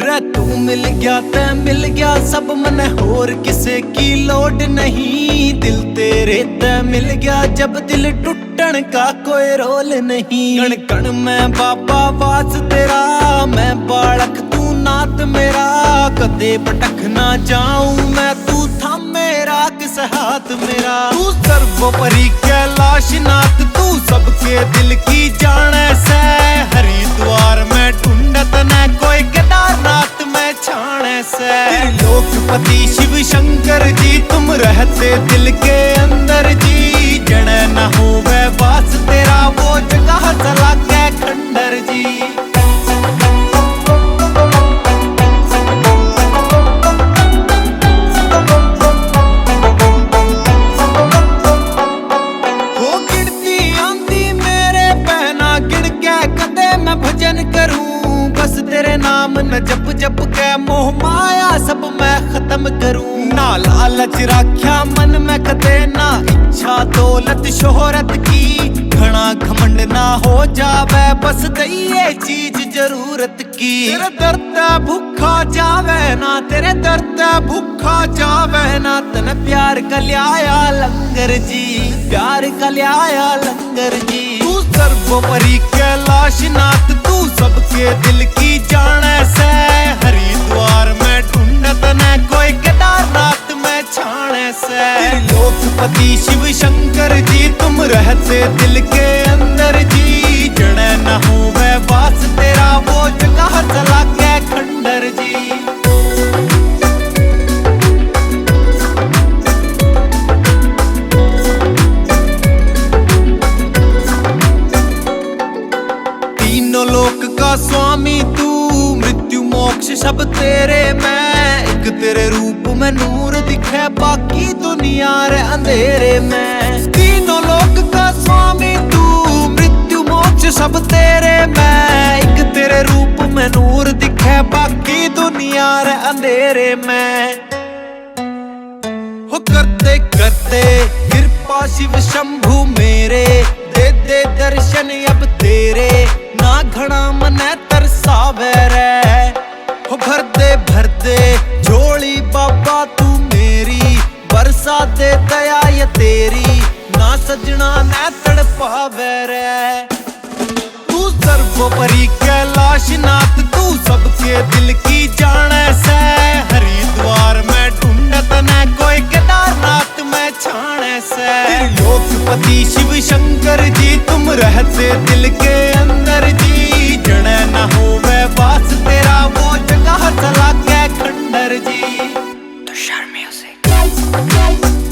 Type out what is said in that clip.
रे तू मिल गया ते मिल गया सब मने होर किसे की लोड नहीं। दिल तेरे ते मिल गया जब दिल टूटन का कोई रोल नहीं। कण कण में बाबा वास तेरा, मैं बालक तू नाथ मेरा। कदे भटक ना जाऊं मैं, तू था मेरा किस हाथ मेरा। तू सर्वोपरि कैलाश नाथ, तू सबके दिल की जाने से। हरिद्वार में ढूंढत न कोई केदारनाथ में छाने से। त्रिलोकपति शिव शंकर जी तुम रहते दिल के अंदर जी। जड़ न हो वह वास तेरा, वो जगह चला के खंडर जी। भजन करूं बस तेरे नाम न जप जप के, मोह माया सब मैं खत्म करूं। ना लालच राख्या मन में कदे, ना इच्छा दौलत शोहरत की। घना घमंड ना हो जावे, बस दइए चीज जरूरत की। तेरे दर्द भूखा जावे ना, तेरे दर्द भूखा जावे ना। तन प्यार का लियाया लंगर जी, प्यार का लियाया लंगर जी। तू सर्वोपरि कैलाश नाथ, तू सबके दिल की जाने से। हरिद्वार में ढूंढत न कोई केदारनाथ में छाने से। त्रिलोकपति शिव शंकर जी तुम रहते दिल के अंदर जी। जड़ न हो वह वास तेरा, वो जगह चला के खंडर जी। लोक का स्वामी तू, मृत्यु मोक्ष सब तेरे में। एक तेरे रूप में नूर दिखे, बाकी दुनिया रे अंधेरे में। तीनों लोक का स्वामी तू, मृत्यु मोक्ष सब तेरे में। एक तेरे रूप में नूर दिखे, बाकी दुनिया रे अंधेरे में। हो करते करते कृपा शिव शंभु मेरे, दे दे दर्शन अब तेरे। ना घड़ा मने तरसावे रे, हो भर दे झोली बाबा तू मेरी। बरसा दे दया ये तेरी, ना सजना न तड़पावे रे। तू सर्वोपरि कैलाश नाथ, तू सबके दिल की जाने से। हरिद्वार में ढूंढत न कोई केदारनाथ में छाने से। त्रिलोकपति शिव शंकर जी तुम रहते दिल के अंदर जी। जड़ न हो वह वास तेरा, वो जगह चला के खंडर जी। तुषार म्यूजिक।